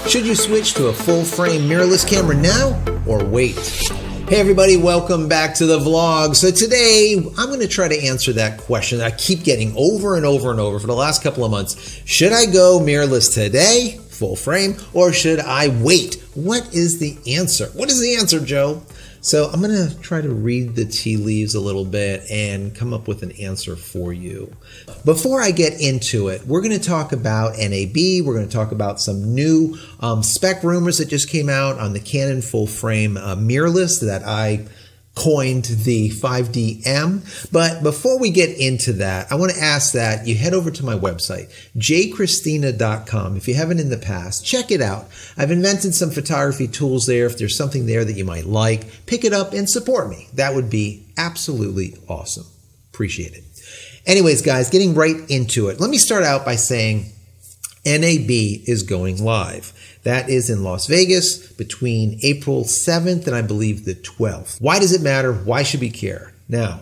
Should you switch to a full-frame mirrorless camera now or wait? Hey everybody, welcome back to the vlog. So today I'm going to try to answer that question that I keep getting over and over and over for the last couple of months. Should I go mirrorless today, full frame, or should I wait? What is the answer? What is the answer, Joe? So I'm going to try to read the tea leaves a little bit and come up with an answer for you. Before I get into it, we're going to talk about NAB. We're going to talk about some new spec rumors that just came out on the Canon full frame mirrorless that I coined the 5DM. But before we get into that, I want to ask that you head over to my website, JCristina.com. If you haven't in the past, check it out. I've invented some photography tools there. If there's something there that you might like, pick it up and support me. That would be absolutely awesome. Appreciate it. Anyways, guys, getting right into it. Let me start out by saying NAB is going live. That is in Las Vegas between April 7th and I believe the 12th. Why does it matter? Why should we care? Now,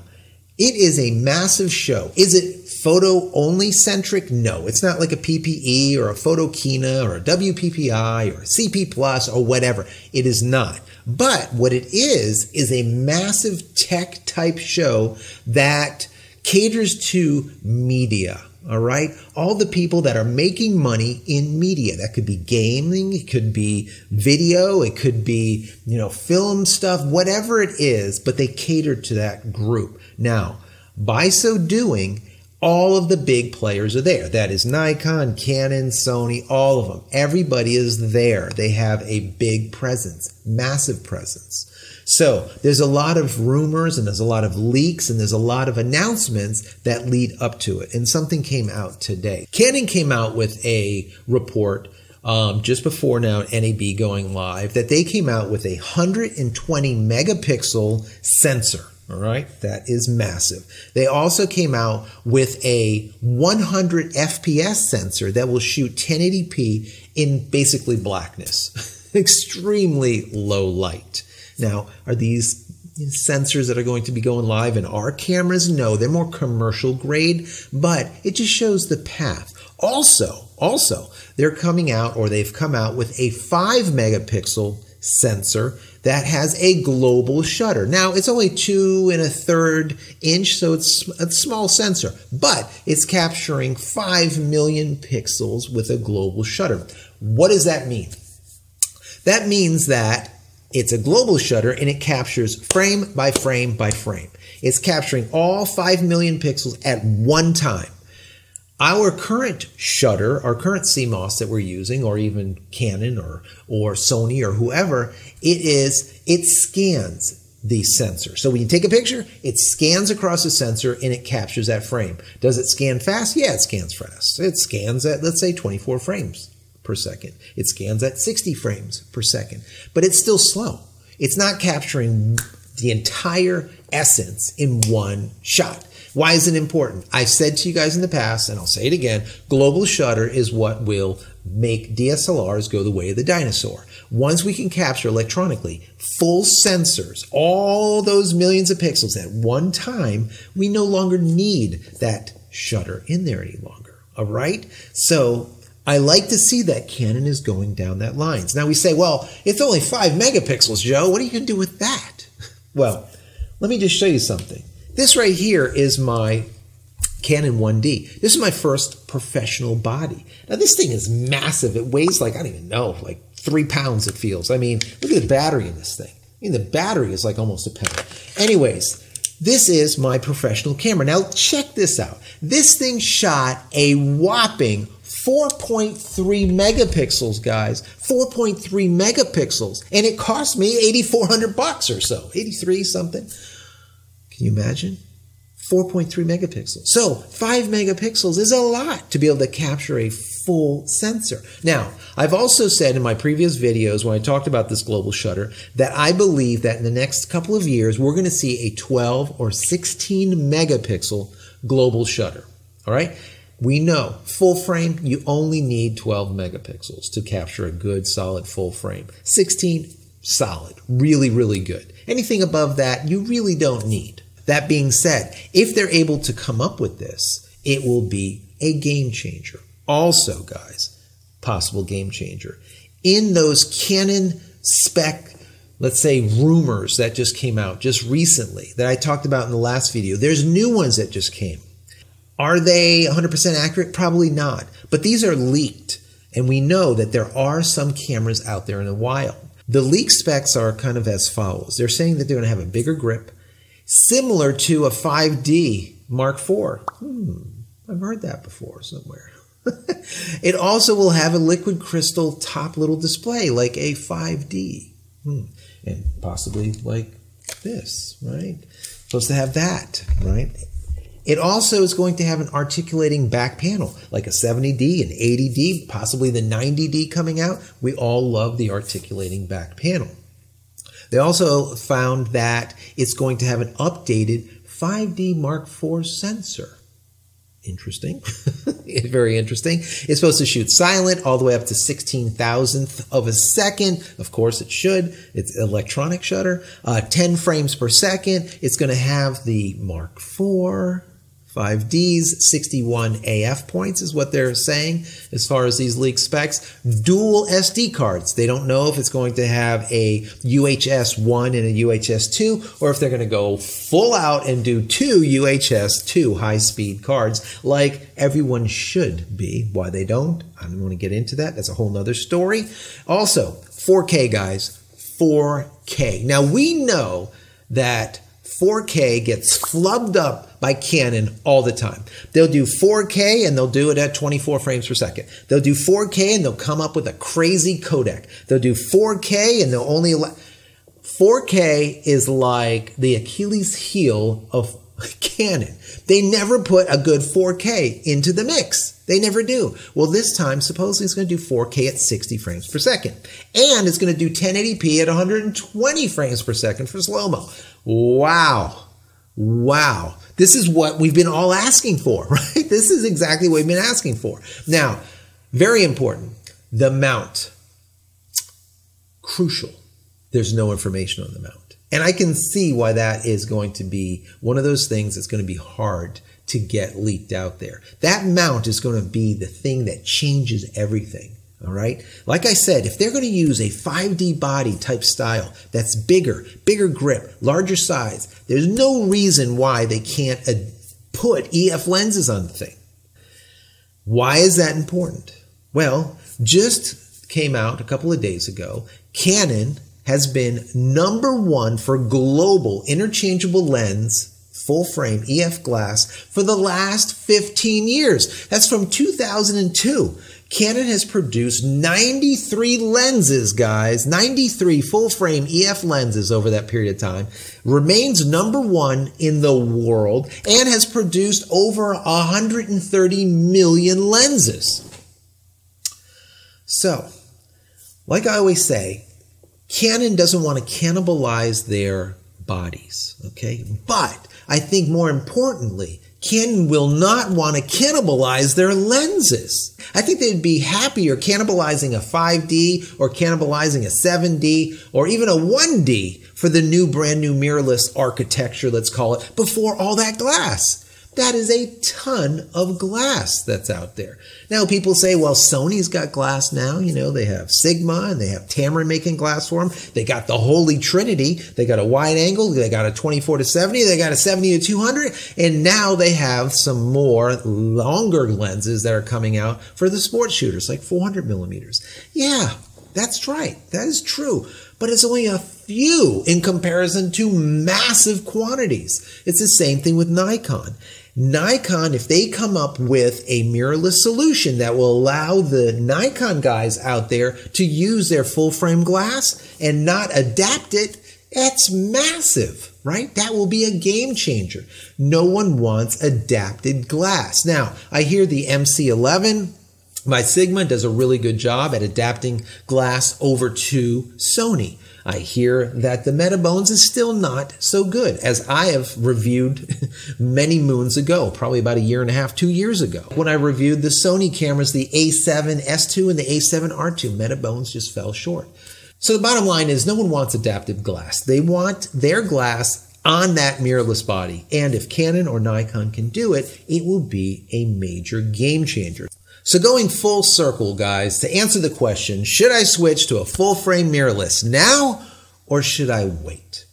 it is a massive show. Is it photo only centric? No, it's not like a PPE or a Photokina or a WPPI or a CP Plus or whatever. It is not. But what it is a massive tech type show that caters to media. All right. All the people that are making money in media. That could be gaming. It could be video. It could be, film stuff, whatever it is, but they cater to that group. Now, by so doing, all of the big players are there. That is Nikon, Canon, Sony, all of them. Everybody is there. They have a big presence, massive presence. So there's a lot of rumors and there's a lot of leaks and there's a lot of announcements that lead up to it. And something came out today. Canon came out with a report just before now NAB going live that they came out with a 120 megapixel sensor. All right, that is massive. They also came out with a 100 FPS sensor that will shoot 1080p in basically blackness, extremely low light. Now, are these sensors that are going to be going live in our cameras? No, they're more commercial grade, but it just shows the path. Also, they're coming out, or they've come out with a 5 megapixel sensor that has a global shutter. Now, it's only 2 1/3 inch, so it's a small sensor, but it's capturing 5 million pixels with a global shutter. What does that mean? That means that it's a global shutter and it captures frame by frame by frame. It's capturing all 5 million pixels at one time. Our current shutter, our current CMOS that we're using, or even Canon or Sony or whoever, it scans the sensor. So when you take a picture, it scans across the sensor and it captures that frame. Does it scan fast? Yeah, it scans fast. It scans at, let's say, 24 frames per second. It scans at 60 frames per second, but it's still slow. It's not capturing the entire essence in one shot. Why is it important? I've said to you guys in the past, and I'll say it again, global shutter is what will make DSLRs go the way of the dinosaur. Once we can capture electronically full sensors, all those millions of pixels at one time, we no longer need that shutter in there any longer. All right? So I like to see that Canon is going down that line. Now we say, well, it's only 5 megapixels, Joe. What are you going to do with that? Well, let me just show you something. This right here is my Canon 1D. This is my first professional body. Now this thing is massive. It weighs like, I don't even know, like 3 pounds it feels. I mean, look at the battery in this thing. I mean, the battery is like almost a pound. Anyways, this is my professional camera. Now check this out. This thing shot a whopping 4.3 megapixels, guys. 4.3 megapixels. And it cost me $8,400 or so. 83 something. Can you imagine? 4.3 megapixels. So 5 megapixels is a lot to be able to capture a full sensor. Now, I've also said in my previous videos when I talked about this global shutter that I believe that in the next couple of years, we're going to see a 12 or 16 megapixel global shutter. All right? We know full frame, you only need 12 megapixels to capture a good, solid full frame. 16, solid. Really, really good. Anything above that, you really don't need. That being said, if they're able to come up with this, it will be a game changer. Also, guys, possible game changer. in those Canon spec, let's say, rumors that just came out just recently that I talked about in the last video. There's new ones that just came. Are they 100% accurate? Probably not. But these are leaked, and we know that there are some cameras out there in the wild. The leaked specs are kind of as follows. They're saying that they're going to have a bigger grip, similar to a 5D Mark IV. I've heard that before somewhere. It also will have a liquid crystal top little display like a 5D. And possibly like this, right? Supposed to have that, right? It also is going to have an articulating back panel, like a 70D, an 80D, possibly the 90D coming out. We all love the articulating back panel. They also found that it's going to have an updated 5D Mark IV sensor. Interesting. Very interesting. It's supposed to shoot silent all the way up to 16,000th of a second. Of course it should. It's electronic shutter. 10 frames per second. It's going to have the Mark IV 5Ds, 61 AF points is what they're saying as far as these leaked specs. Dual SD cards. They don't know if it's going to have a UHS 1 and a UHS 2, or if they're going to go full out and do two UHS 2 high-speed cards like everyone should be. Why they don't, I don't want to get into that. That's a whole nother story. Also, 4K, guys. 4K. Now, we know that 4K gets flubbed up by Canon all the time. They'll do 4K and they'll do it at 24 frames per second. They'll do 4K and they'll come up with a crazy codec. They'll do 4K and they'll only allow... 4K is like the Achilles heel of Canon. They never put a good 4K into the mix. They never do. Well, this time, supposedly it's going to do 4K at 60 frames per second. And it's going to do 1080p at 120 frames per second for slow-mo. Wow. Wow. This is what we've been all asking for, right? This is exactly what we've been asking for. Now, very important, the mount. Crucial. There's no information on the mount. And I can see why that is going to be one of those things that's going to be hard to get leaked out there. That mount is going to be the thing that changes everything. All right. Like I said, if they're going to use a 5D body type style that's bigger grip, larger size, there's no reason why they can't put EF lenses on the thing. Why is that important? Well, just came out a couple of days ago, Canon has been #1 for global interchangeable lens full frame EF glass for the last 15 years. That's from 2002. Canon has produced 93 lenses, guys, 93 full-frame EF lenses over that period of time, remains #1 in the world, and has produced over 130 million lenses. So, like I always say, Canon doesn't want to cannibalize their bodies, okay? But I think more importantly, Canon will not want to cannibalize their lenses. I think they'd be happier cannibalizing a 5D or cannibalizing a 7D or even a 1D for the new brand new mirrorless architecture, let's call it, before all that glass. That is a ton of glass that's out there. Now people say, well, Sony's got glass now. You know, they have Sigma and they have Tamron making glass for them. They got the Holy Trinity. They got a wide angle. They got a 24-70. They got a 70-200. And now they have some more longer lenses that are coming out for the sports shooters, like 400 millimeters. Yeah, that's right. That is true. But it's only a few in comparison to massive quantities. It's the same thing with Nikon. Nikon, if they come up with a mirrorless solution that will allow the Nikon guys out there to use their full frame glass and not adapt it, that's massive, right? That will be a game changer. No one wants adapted glass. Now, I hear the MC11 by Sigma does a really good job at adapting glass over to Sony. I hear that the Metabones is still not so good, as I have reviewed many moons ago, probably about 1.5 years, 2 years ago. When I reviewed the Sony cameras, the A7 S2 and the A7 R2, Metabones just fell short. So the bottom line is no one wants adapted glass. They want their glass on that mirrorless body. And if Canon or Nikon can do it, it will be a major game changer. So going full circle, guys, to answer the question, should I switch to a full frame mirrorless now or should I wait?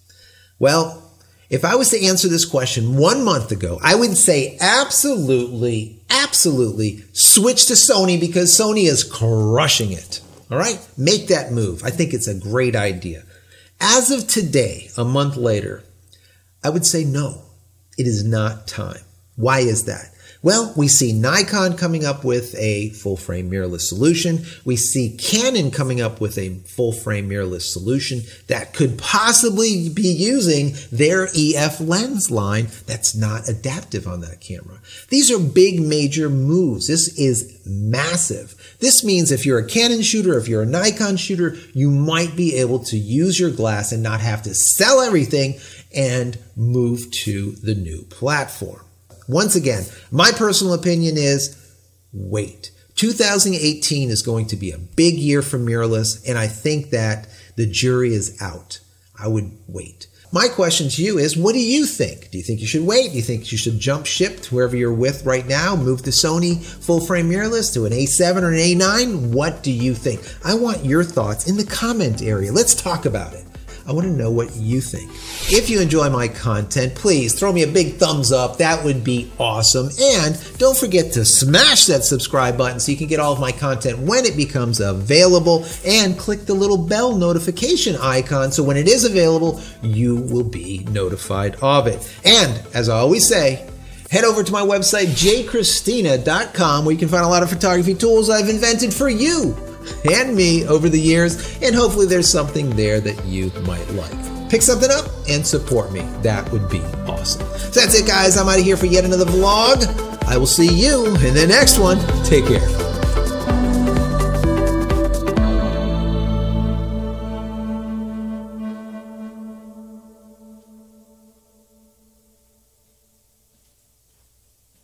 Well, if I was to answer this question 1 month ago, I would say absolutely switch to Sony because Sony is crushing it. All right? Make that move. I think it's a great idea. As of today, a month later, I would say no, it is not time. Why is that? Well, we see Nikon coming up with a full-frame mirrorless solution. We see Canon coming up with a full-frame mirrorless solution that could possibly be using their EF lens line that's not adaptive on that camera. These are big, major moves. This is massive. This means if you're a Canon shooter, if you're a Nikon shooter, you might be able to use your glass and not have to sell everything and move to the new platform. Once again, my personal opinion is wait. 2018 is going to be a big year for mirrorless, and I think that the jury is out. I would wait. My question to you is, what do you think? Do you think you should wait? Do you think you should jump ship to whoever you're with right now, move to Sony full-frame mirrorless, to an A7 or an A9? What do you think? I want your thoughts in the comment area. Let's talk about it. I want to know what you think. If you enjoy my content, please throw me a big thumbs up. That would be awesome. And don't forget to smash that subscribe button so you can get all of my content when it becomes available. And click the little bell notification icon so when it is available, you will be notified of it. And as I always say, head over to my website, JCristina.com, where you can find a lot of photography tools I've invented for you and me over the years, and hopefully there's something there that you might like. Pick something up and support me. That would be awesome. So that's it, guys. I'm out of here for yet another vlog. I will see you in the next one. Take care.